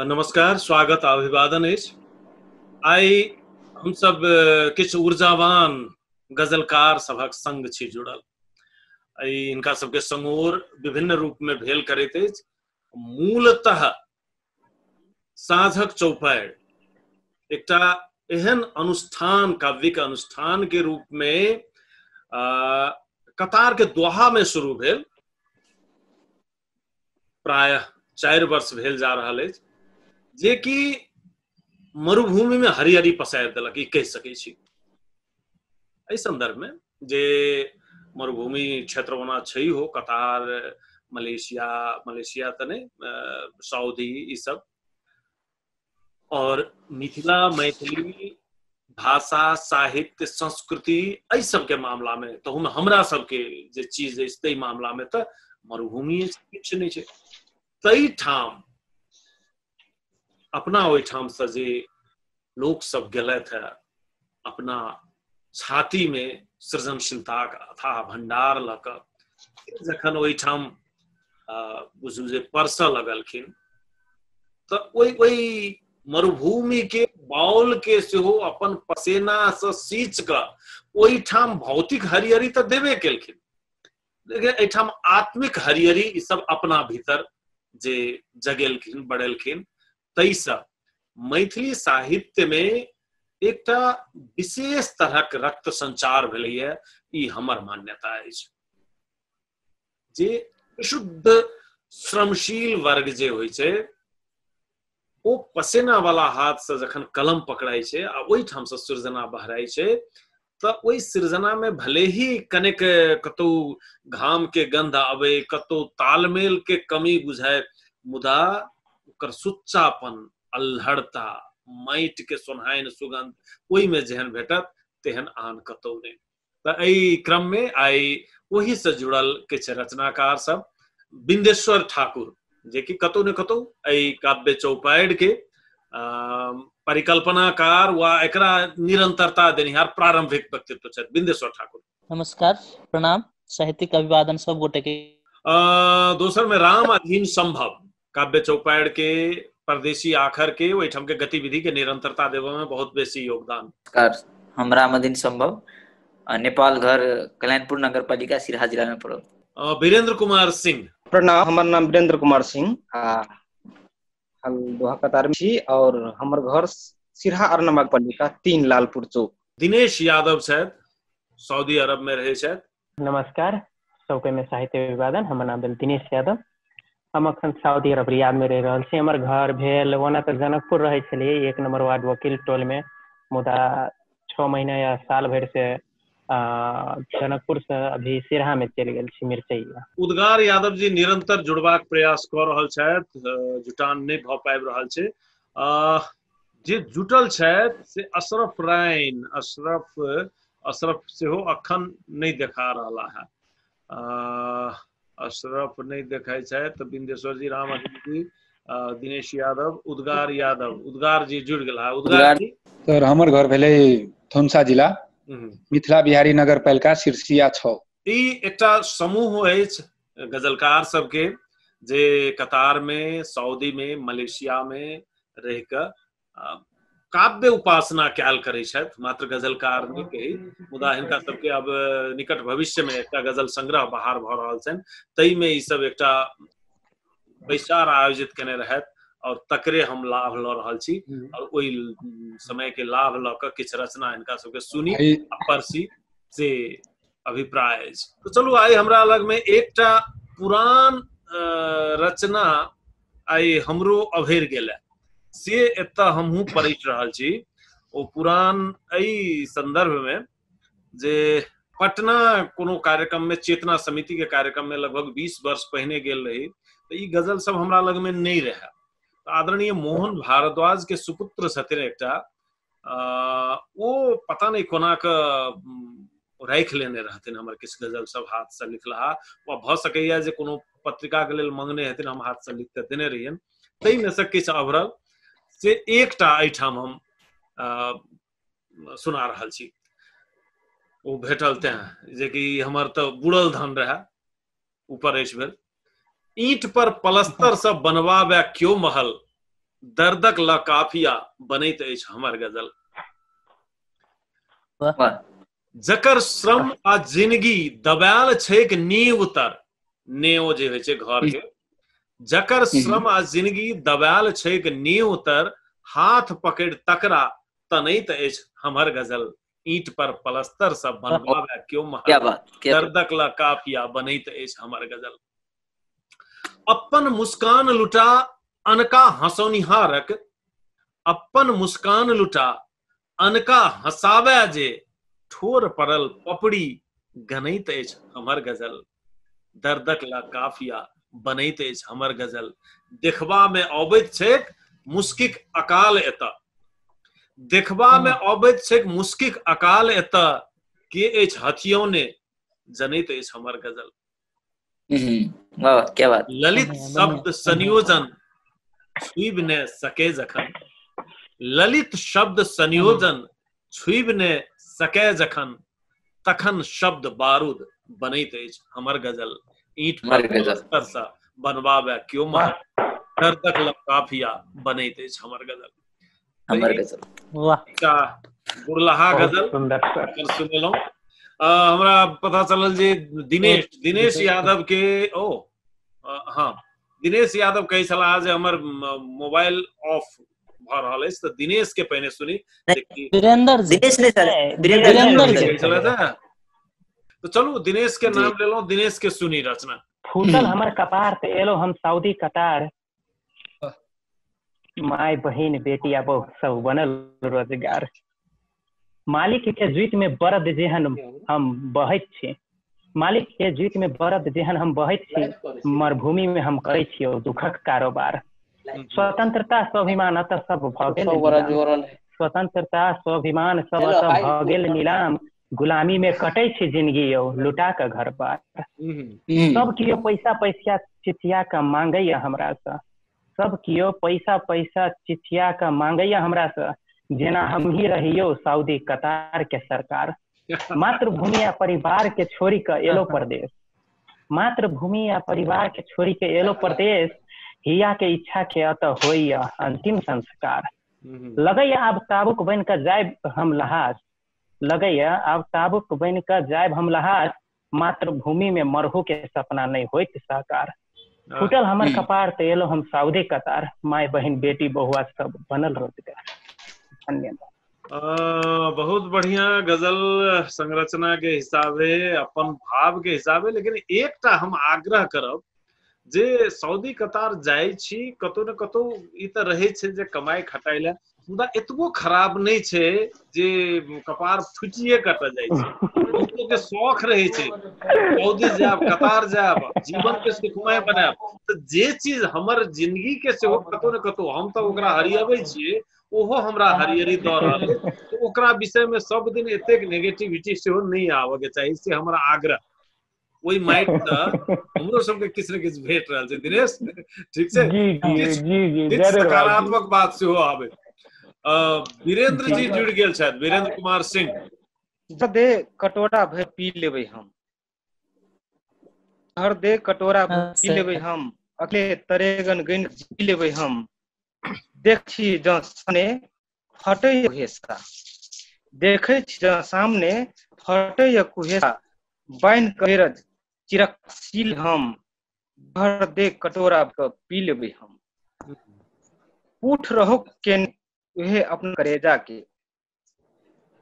नमस्कार, स्वागत अभिवादन अछि। आइ हम सब किछु ऊर्जावान गजलकार सभक संग छी जुड़ल। इनका सबके संगोर विभिन्न रूप में भेल करैत अछि। मूलतः साँझक चौपाइ एकटा एहन अनुष्ठान, काव्यिक अनुष्ठान के रूप में कतार के दोहा में शुरू भेल। प्रायः 4 वर्ष भेल जा रहल अछि, जे कि मरुभूमि में हरियरी पसारि देलक, ई कहि सकै छी। एहि संदर्भ में जे मरुभूमि क्षेत्र ओना छै हो, कतार, मलेशिया तऽ नहीं, सऊदी, ई सब, और मिथिला, मैथिली भाषा, साहित्य, संस्कृति, एहि सबके मामला में तहू में हमरा सबके जे चीज अछि ताहि मामला में तऽ मरुभूमि किछु नहीं छै। ताहि ठाम अपना ओहिठाम से जे लोक सब गेलथि है, अपना छाती में सृजनशीलता का अथाह भंडार लऽ कऽ जखन ओहिठाम बुझू जे परसऽ लगलखिन, तऽ ओहि मरुभूमि के बाउल के सेहो अपन पसेना से सींच कऽ ओहिठाम भौतिक हरियरी तऽ देबे केलखिन, लेकिन एहिठाम आत्मिक हरियरी ई सब अपना भीतर जे जगेलखिन, बढ़ेलखिन। तैसँ मैथिली साहित्य में एकटा विशेष तरहक रक्त संचार भेलैया, ई हमर मान्यता अछि। जे शुद्ध श्रमशील वर्ग जे होइ छै, ओ पसेना वाला हाथ से जखन कलम पकड़ाई छै आ ओहिठाम से सृजना बहराई छै, तऽ ओहि सृजना में भले ही कनेक कतौ घाम के गंध आवे, कतौ तालमेल के कमी बुझाय, मुदा ओकर सुच्चापन, अल्हड़ता, माटि के सोन्हाइन सुगंध ओहि में जेहन भेटत तेहन आन कतौ नहीं। तऽ एहि क्रम में आई ओही से जुड़ल किछु रचनाकार सब, बिंदेश्वर ठाकुर, जे कि कतौ न कतौ एहि काव्य चौपाइड़ के परिकल्पनाकार वा एकरा निरंतरता देनिहार प्रारंभिक व्यक्तित्व छथि बिंदेश्वर ठाकुर। नमस्कार, प्रणाम, साहित्यिक अभिवादन सब गोटे के। दोसर में राम अधीन संभव, काव्य चौपाइड़ के परदेशी आखर के ओहिठाम के गतिविधि के निरंतरता देवे में बहुत बेसी योगदान। नमस्कार, हम राम अधीन संभव, नेपाल घर कल्याणपुर नगर पालिका सिराहा जिला में पड़ल। वीरेंद्र कुमार सिंह। प्रणाम, हमर नाम वीरेंद्र कुमार सिंह, हम दोहा कतार में छी और हमर घर सिरहा अरनमक पालिका 3 लालपुर चौक। दिनेश यादव छथि, सऊदी अरब में रहे छथि। नमस्कार, चौके में साहित्य अभिवादन, हमर नाम भेल दिनेश यादव, हम अखन सऊदी अरब रियाद में रहि रहल छी। हमर घर भेल ओना तऽ जनकपुर रहे छलियै, 1 नंबर वार्ड वकील टोल में, मुदा 6 महीना या साल भर से जनकपुर से अभी सिरहा में चलि गेल छी, मिर्चैया। उद्गार यादव जी निरंतर जुड़बाक प्रयास कऽ रहल छथि, जुटान नहीं भऽ पाबि रहल छै। जे जुटल छथि से अशरफ राइन, अशरफ सेहो अखन नहीं देखा रहला है। अशरफ नहीं देखाई छथि तऽ बिंदेश्वर जी, राम अधीन जी, दिनेश यादव, उद्गार जी जुड़ गेला। उद्गार जी सर, हमर घर भेलै धनुषा जिला, मिथिला बिहारी नगर पालिका सिरसिया 6। ई एकटा समूह अछि गजलकार सबके जे कतार में, सऊदी में, मलेशिया में रहि कऽ काव्य उपासना कैल करै छथि, मात्र गजलकार नहीं कही, मुदा हिनका सबके अब निकट भविष्य में एकटा गजल संग्रह बाहर भऽ रहल छनि, ताहि में ई सब एकटा बैसार आयोजित केने रहथि और तकरे हम लाभ लऽ रहल छी और ओहि समय के लाभ लऽ कऽ किछु रचना हिनका सबके सुनी आ परसी से अभिप्राय अछि। तो चलू, आइ हमरा लग में एकटा पुरान रचना आइ हमरो अभरि गेल से एतऽ हमहूँ पढ़ि रहल छी। ओ पुरान एहि संदर्भ में जे पटना कोनो कार्यक्रम में, चेतना समिति के कार्यक्रम में लगभग 20 वर्ष पहिने गेल रही, तो ई गजल सब हमरा लग में नहीं रहे। तो आदरणीय मोहन भारद्वाज के सुपुत्र छथिन एकटा, ओ पता नहीं कोना कऽ राखि लेने रहथिन हमर किछु गजल सब हाथ से लिखलाहा, वा भऽ सकैया जे कोनो पत्रिका के लेल मंगने हेथिन, हम हाथ से लिख के देने रहियन, ताहि में से किछु अवरल से एकटा एहिठाम हम सुना रहल छी। ओ भेटल तें जे कि हमर तऽ बुड़ल धन रहे, ऊपर अछि भेल। ईंट पर पलस्तर से बनवावे क्यों महल, दर्दक ल काफिया बनैत अछि हमर गजल। जकर श्रम आ जिंदगी दबायल छैक नींव तर, नेओ जे होइ छै घर के, जकर श्रम आ जिंदगी दबायल छैक नींव तर, हाथ पकड़ तकरा तनैत अछि हमर गजल। ईंट पर पलस्तर सब बनवावे क्यों महल, दर्दक ल काफिया बनैत अछि हमर गजल। अपन मुस्कान लुटा अनका हंसौनिहारक, अपन मुस्कान लुटा अनका हंसावे जे, ठोर पड़ल पपड़ी गनैत अछि हमर गजल। दर्दक ला काफिया बनैत अछि हमर गजल। देखबा में अबैत छैक मुस्किक अकाल एतऽ, देखबा में अबैत छैक मुस्किक अकाल एतऽ, के अछि हथियौने जनैत अछि हमर गजल। वाह क्या बात। ललित शब्द संयोजन छुबि न सके जखन, ललित शब्द संयोजन छुबि न सके जखन, तखन शब्द बारूद बनैत अछि हमर गजल। ईंट पर पलस्तर सा बनवावे क्यों महल, दर्दक ल काफिया बनैत अछि हमर गजल। हमर गजल वाह बुरलहा गजल सुनेलहुं। हमरा पता चलल जे दिनेश यादव के हाँ दिनेश यादव कहै छलाह जे हमर मोबाइल ऑफ भ रहल अछि, तऽ दिनेश के पहिने सुनी। वीरेंद्र जी, दिनेश ने सर, वीरेंद्र जी। तो चलू दिनेश के नाम ले लो, दिनेश के सुनी रचना। फूटल हमर कपार ते एलो हम सऊदी कतार, माय बहिन बेटी अब सब बनल रोजगार। मालिक के जुइत में बरद जेहन हम बहैत छी, मालिक के जुइत में बरद जेहन हम बहैत छी, मरुभूमि में हम करै छियै दुखक कारोबार। स्वतंत्रता स्वाभिमान अतः सब भ गेल नीलाम, स्वतंत्रता स्वाभिमान सब अतः भ गेल नीलाम, गुलामी में कटै छै जिंदगी यौ लुटा के घर बार। सब कियो पैसा पैसा चिचिया के मांगैया हमरा से, सब कियो पैसा पैसा चिचिया के मांगैया हमरा से, जेना हम ही रहियो सऊदी कतार के सरकार। मातृभूमि या परिवार के छोड़ी के एलो परदेश, मातृभूमि या परिवार के छोड़ी के एलो परदेश, हिया के इच्छा के अतः होइया अंतिम संस्कार। लगैया आब ताबुक बन के जायब हम लहास, लगैया आब ताबुक बन के जायब हम लहास, मातृभूमि में मरहु के सपना नहीं होइत साकार। फूटल हमर कपार ते एलो हम सऊदी कतार, माय बहन बेटी बहुआ सब बनल रोजगार। धन्यवाद। बहुत बढ़िया गजल संरचना के हिसाबे, अपन भाव के हिसाबे। लेकिन एकटा हम आग्रह करब जे सऊदी कतार जाय छी कतौ न कतौ ई त रहे छै जे कमाई खटाई ले, मुदा एतबो खराब नहीं छै जे कपार फुटिए कट जाय छै। बहुतो के शौक रहे छै सऊदी जाब, कतार जाब, जीवन के सुखमय बनाब, तो जे चीज हमर जिंदगी के सेहो कतौ न कतौ हम तो ओकरा हरियबै छियै, ओहो हमरा हरियरी द रहल है, तो ओकरा विषय में सब दिन एतेक नेगेटिविटी सेहो नहीं आवे के चाहिए, से हमरा आग्रह। ओई माइट हमरो सबके किछ न किछ भेट रहल छै दिनेश, ठीक छै? किछ सकारात्मक बात सेहो आवे। वीरेंद्र जी जुड़ गेल छथि, वीरेंद्र कुमार सिंह। दे कटोरा भर पी लेबै हम, हर दे कटोरा भर पी लेबै हम, अकेले तरेगन गन जी लेबै हम। देखी ज सामने फटै कुहेसा, देखै छी ज सामने फटै कुहेसा, बाइन करेज चिरकशील हम, भर दे कटोरा के पी लेबै हम। उठ रहो के वह अपना करेजा के,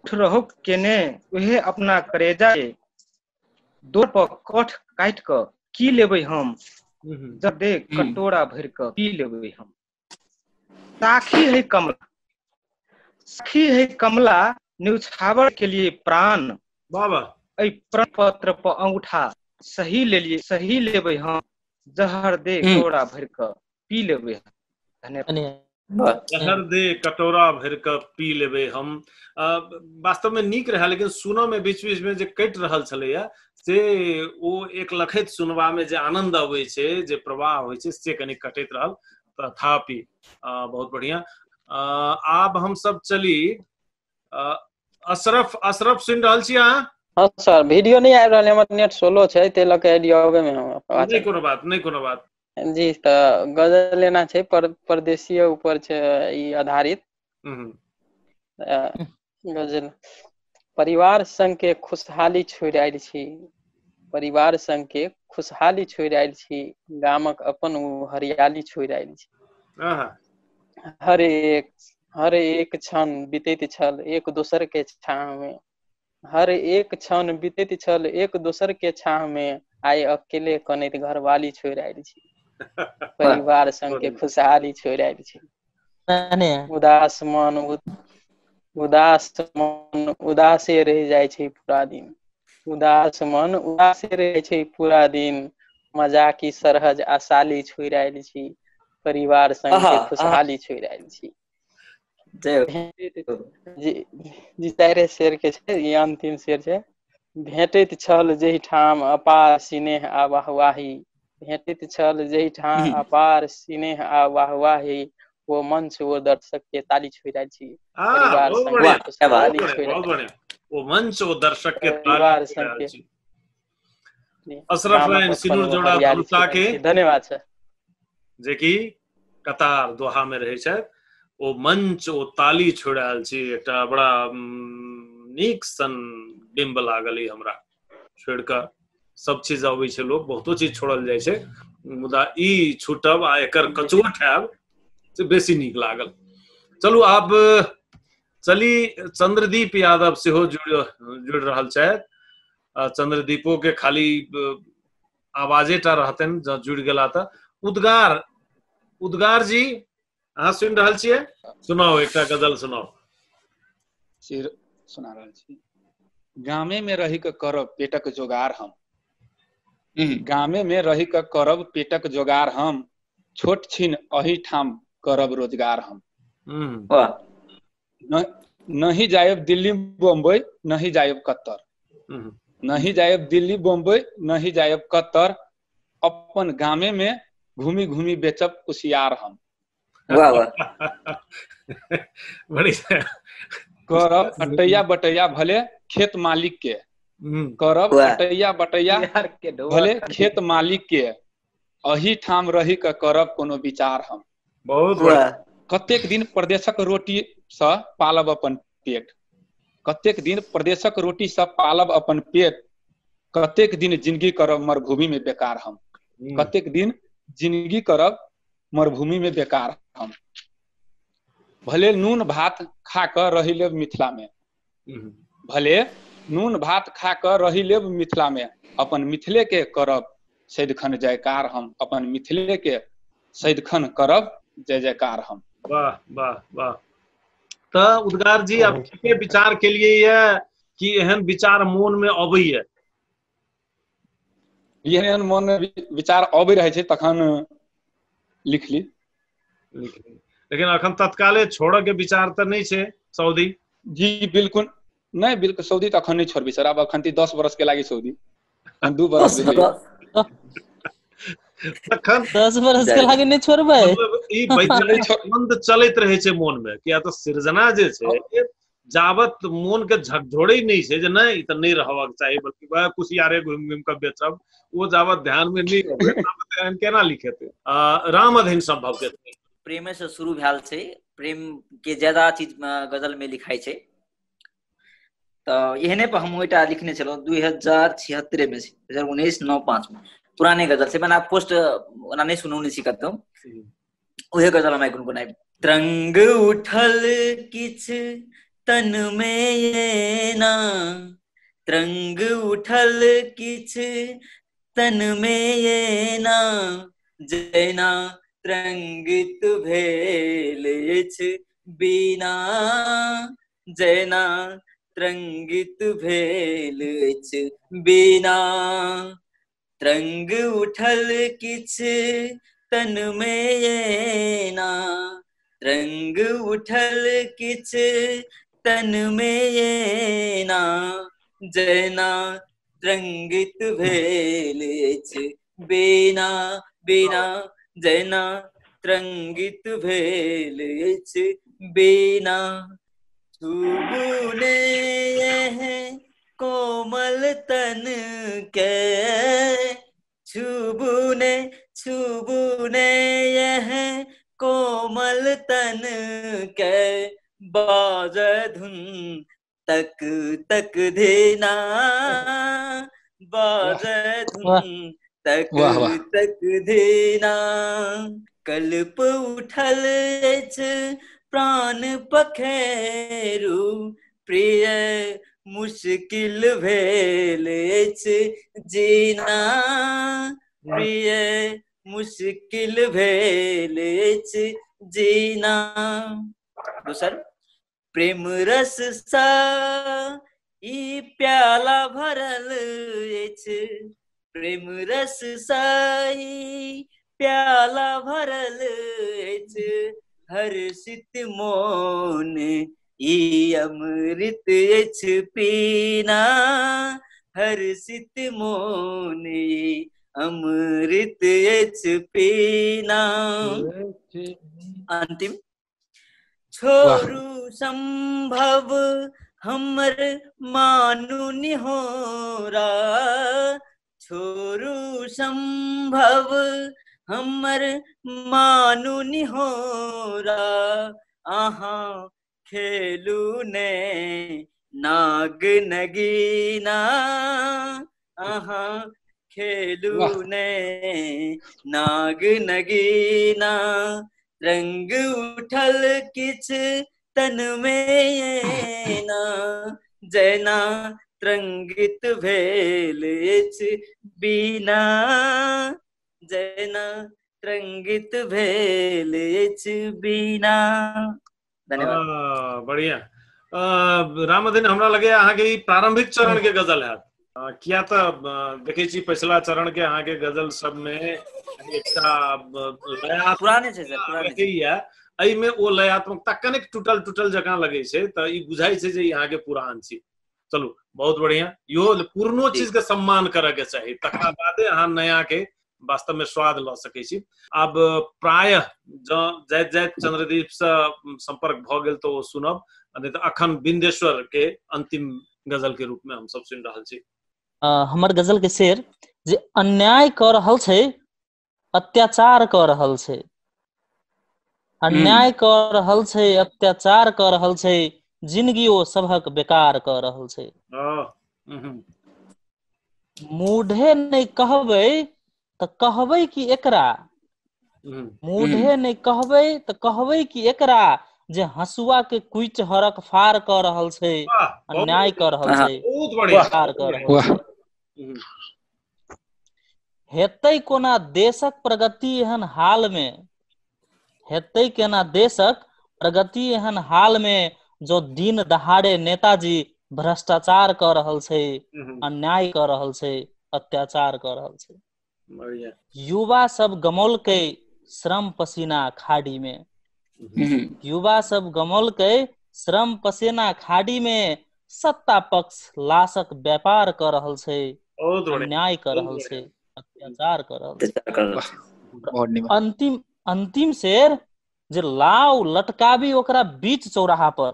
उठ रहो के ने वह अपना करेजा के, दो पर कठ काट के की लेबै हम, जब दे कटोरा भर के पी लेबै हम। साखी है कमला, साखी है कमला, न्यौछावर के लिए प्राण, बाबा ऐ प्रण पत्र पर अंगूठा सही ले लिए सही लेबै हम, जहर दे कटोरा भर के पी लेबै हम। धन्यवाद। जहर दे कटोरा भर के पी लेबै हम। वास्तव में नीक रहा, लेकिन सुनो में बीच बीच में जे कटि रहल छलैया से ओ एक लखैत सुनबा में जे आनंद अबै छै, जे प्रवाह होइ छै, से कनि कटैत रहल। तथापि बहुत बढ़िया। आब हम सब चली अशरफ सुन रहल छी अहाँ? हाँ सर, वीडियो नहीं आ रहा है, हमर नेट स्लो छै, ते लके ऑडियो आवे में नहीं कोनो बात, नहीं कोनो बात। जी तो गजल लेना छै परदेशीय ऊपर छै ई आधारित गजल। परिवार संग के खुशहाली छोड़ि आयल छी, परिवार संग के खुशहाली छोड़ि आयल छी, गामक अपन ओ हरियाली छोड़ि आयल छी। हर एक क्षण बीतैत छल एक दोसर के छाह में, हर एक क्षण बीतैत छल एक दोसर के छाह में, आइ अकेले कनैत घरवाली छोड़ि आयल छी, परिवार संग के खुशहाली छोड़ि आयल छी। उदास मन उदासे रह जाइ छै पूरा दिन, उदास मन उदासे रह छै पूरा दिन, मजाकी सरहज आसाली छोड़ि आयल छी, परिवार संग के खुशहाली छोड़ि आयल छी। जी चारे शेर के छै, ई अंतिम शेर छै। भेटैत छल जहि ठाम अपार स्नेह आ वाहवाही, भेटैत छल जहि ठाम अपार स्नेह आ वाहवाही, वो मंच वो दर्शक के ताली छोड़ि आयल छी, परिवार संग के खुशहाली छोड़ि आयल छी। वो मंच वो दर्शक के परिवार संग के अशरफ एंड सिनूर जोड़ा धनुषा के धन्यवाद सर, जे कि कतार दोहा में रहे छै, ओ मंच ओ ताली छोड़ि आयल छी। एकटा बड़ा नीक सन बिंब लागल हमरा। छोड़ कऽ सब चीज अबै छै, लोग बहुतो चीज छोड़ल जाइ छै, मुदा ई छूटब आ एकर कचुआ खायब से बेसी नीक लागल। चलू आब चली चंद्रदीप यादव सेहो जुड़ रहल छथि। चंद्रदीपो के खाली आवाजे टा रहतनि जँ जुड़ि गेला तऽ। उद्गार जी अहाँ सुनि रहल छियै? सुनाओ एकटा गजल सुनाओ। सुना रहल छी। गामे में रही के करब पेटक जोगार हम, गामे में रही के करब पेटक जोगार हम, छोट छिन अही ठाम करब रोजगार हम। नहीं जायब दिल्ली बम्बई नहीं जायब कत्तर, नहीं जायब दिल्ली बम्बई नहीं जायब कत्तर, अपन गामे में घूमी घूमी बेचब कुशियार हम। बढ़िया। करब अटैया बटैया भले खेत मालिक के, करब अटैया बटैया भले खेत मालिक के, अही ठाम रही के करब कोनो विचार हम। बहुत कतेक दिन प्रदेशक रोटी सँ पालब अपन पेट, कतेक दिन प्रदेशक रोटी सँ पालब अपन पेट, कतेक दिन जिंदगी करब मरुभूमि में बेकार हम। कतेक दिन जिंदगी करब मरुभूमि में बेकार हम। भले नून भात खा कर रही लेब मिथिला में, भले नून भात खा कर रही लेब मिथिला में, अपन मिथिले के करब सदिखन जयकार हम, अपन मिथिले के सदिखन करब जय जयकार हम। वाह वाह वाह। तो उद्गार जी अब के विचार के लिए ये कि एहन विचार मन में अबैया? एहन मन में विचार अबै रहे छै तखन लिख ली। लेकिन अखन तत्काले छोड़े के विचार तो नहीं छै सऊदी? जी बिल्कुल नहीं, बिल्कुल सऊदी तो अखन नहीं छोड़बी सर। अब अखन 10 बरस के लागी सऊदी, 2 बरस तखन 10 बरस के लागी नहीं छोड़बै। मतलब ई बैतंड चलैत रहे छै मन में, किया तो सृजना जे छै जावत मन के झकझोड़े नहीं छै जे नहीं त नहीं रहबाक चाही, बल्कि वह कुशियारे घूम घूम के बेचब, वो जावत ध्यान में नहीं अबै तावत एहन केना लिखेतै। राम अधीन संभव के प्रेम से शुरू भेल छै, प्रेम के ज्यादा चीज गजल में लिखाई छै। तो एहने पर हम ओटा लिखने छलौ 2076 में, 2019-9-5 में, पुराने गजल से। मैंने पोस्ट ओना नहीं सुनौने छी कतौ, ओहे गजल हम गुनगुनाई। तरंग उठल किछ तन में ये ना, तरंग उठल किछ तन में ये ना, जेना तरंगित भेल अछि बिना, जेना तरंगित भेल अछि बिना, तरंग उठल किछ तन में ये ना, तरंग उठल किछ तन में ये ना, जेना तरंगित भेल अछि बिना, बिना, जेना तरंगित भेल अछि बिना। छूबू ने यह कोमल तन के, छूबू ने छुबुने यह कोमल तन के बाजे धुन तक तक देना बाजे धुन तक वाह वाह तक देना कल्प उठल प्राण पखेरु प्रिय मुश्किल भेल जीना प्रिय मुश्किल भेल जीना। दूसर प्रेम रस सा ई प्याला भरल अछि प्रेम रस सा ई प्याला भरल अछि हर्षित मोन ई अमृत अछि पीना हर्षित मोन ई अमृत अछि पीना। अंतिम छोरु संभव हमर मानु निहोरा छोरु संभव हमर मानु निहोरा आहा खेलू ने नाग नगीना आहा खेलू ने नाग नगीना रंग उठल किछ तन में ना जना तरंगित भेल बीना जना तरंगित भेल बीना। धन्यवाद। बढ़िया। रामदीन हमरा लगे अहाँ के प्रारंभिक चरण के गजल है किया तो देखे छी पिछला चरण के अहाँ के गजल सब में एकटा पुराने छै सर पुराने है एहि में ओ लयात्मकता कनेक टूटल टूटल जकाँ लगे छै त ई बुझाई छै जे यहाँ के पुरान छी। चलू बहुत बढ़िया यो पुरनो चीज के सम्मान करे के चाहिए तकरा बादे अहाँ नया के वास्तव में स्वाद ल सकै छी। अब प्राय जाइत जाइत चंद्रदीप से संपर्क भ गेल तो सुनब नहीं तो अखन बिंदेश्वर के अंतिम गजल के रूप में हम सब सुन रहल छी। हमर गजल के शेर जे अन्याय कर रहल छै अत्याचार कर रहल छै अन्याय कर रहल छै अत्याचार कर रहल छै जिंदगी ओ सबहक बेकार कर रहल छै। मूढ़े नहीं कहबै त कहबै कि एकरा मूढ़े नहीं कहबै त कहबै कि एकरा जे हसुआ के कुच हरक फार कर रहल छै अन्याय कर रहल छै बेकार कर रहल छै। हेतै कोना देशक प्रगति एहन हाल में हेतै केना देशक प्रगति एहन हाल में जो दिन दहाड़े नेताजी भ्रष्टाचार कर रहल छै अन्याय कर रहल छै अत्याचार कर रहल छै। युवा सब गमौलकै श्रम पसीना खाड़ी में युवा सब गमौलकै श्रम पसीना खाड़ी में सत्ता पक्ष लाशक व्यापार कर रहल छै अन्याय कर रहल छै अत्याचार कर रहल छै। अंतिम अंतिम शेर जे लाव लटकाबी ओकरा बीच चौराहा पर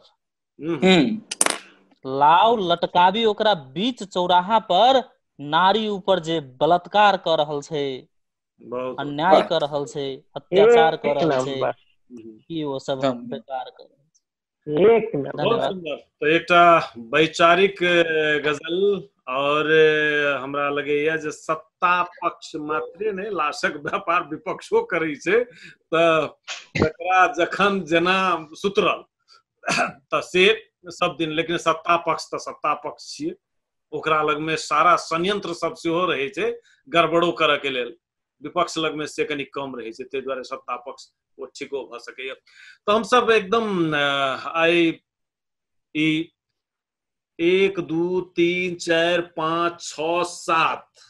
लाव लटकाबी ओकरा बीच चौराहा पर नारी ऊपर जे बलात्कार कर रहल छै अन्याय कर रहल छै अत्याचार कर रहल छै कि वो सब बेकार कर बहुत सुंदर। तो एकटा वैचारिक गजल और हमरा लगे ये जे सत्ता पक्ष मात्रे ने लाशक व्यापार विपक्षो करे छै तकरा जखन जना सुतरल त से सब दिन लेकिन सत्ता पक्ष त सत्ता पक्ष छियै ओकरा लग में सारा संयंत्र सब सेहो रहे छै गड़बड़ो करे के लेल विपक्ष लग में से कनी कम रहे छै ते द्वारे सत्ता पक्ष वो ठीको भ सके। तो हम सब एकदम आई 1 2 3 4 5 6 7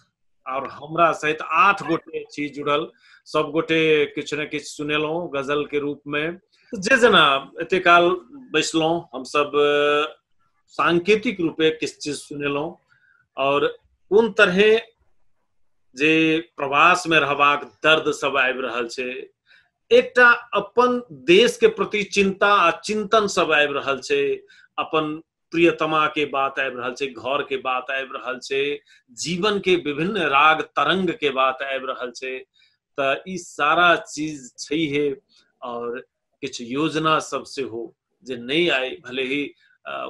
और हमरा सहित 8 गोटे छी जुड़ल सब गोटे किछु ने किछु सुनेलहुं गजल के रूप में जे जना एते काल बैसलहुं हम सब सांकेतिक रूपे किछु चीज सुनेलहुं और कोन तरहे जे प्रवास में रहबाक दर्द सब आबि रहल छै एकटा अपन देश के प्रति चिंता आ चिंतन सब आबि रहल छै अपन प्रियतमा के बात आबि रहल छै घर के बात आबि रहल छै जीवन के विभिन्न राग तरंग के बात आबि रहल छै त ई सारा चीज छैहे और किछु योजना सब से हो जे नहीं आए भले ही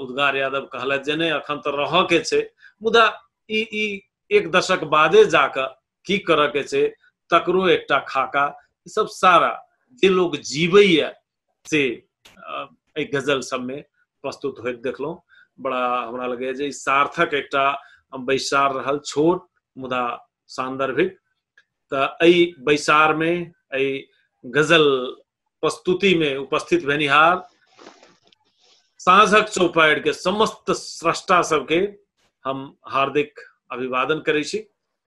उद्गार यादव कहलत जे नहीं अखन तो रह के छे मुदा ई एक दशक बादे जाकर की करऽ के छे तकरो एकटा खाका सब सारा जे लोग जीवैया से एक गजल सब में प्रस्तुत होइत देखलहुँ। बड़ा हमरा लगे जे सार्थक एकटा बैसार रहल छोट मुदा सांदर्भिक। त एहि बैसार में एहि गजल प्रस्तुति में उपस्थित भेनिहार साँझक चौपाइर के समस्त स्रष्टा सबके हम हार्दिक अभिवादन करै छी।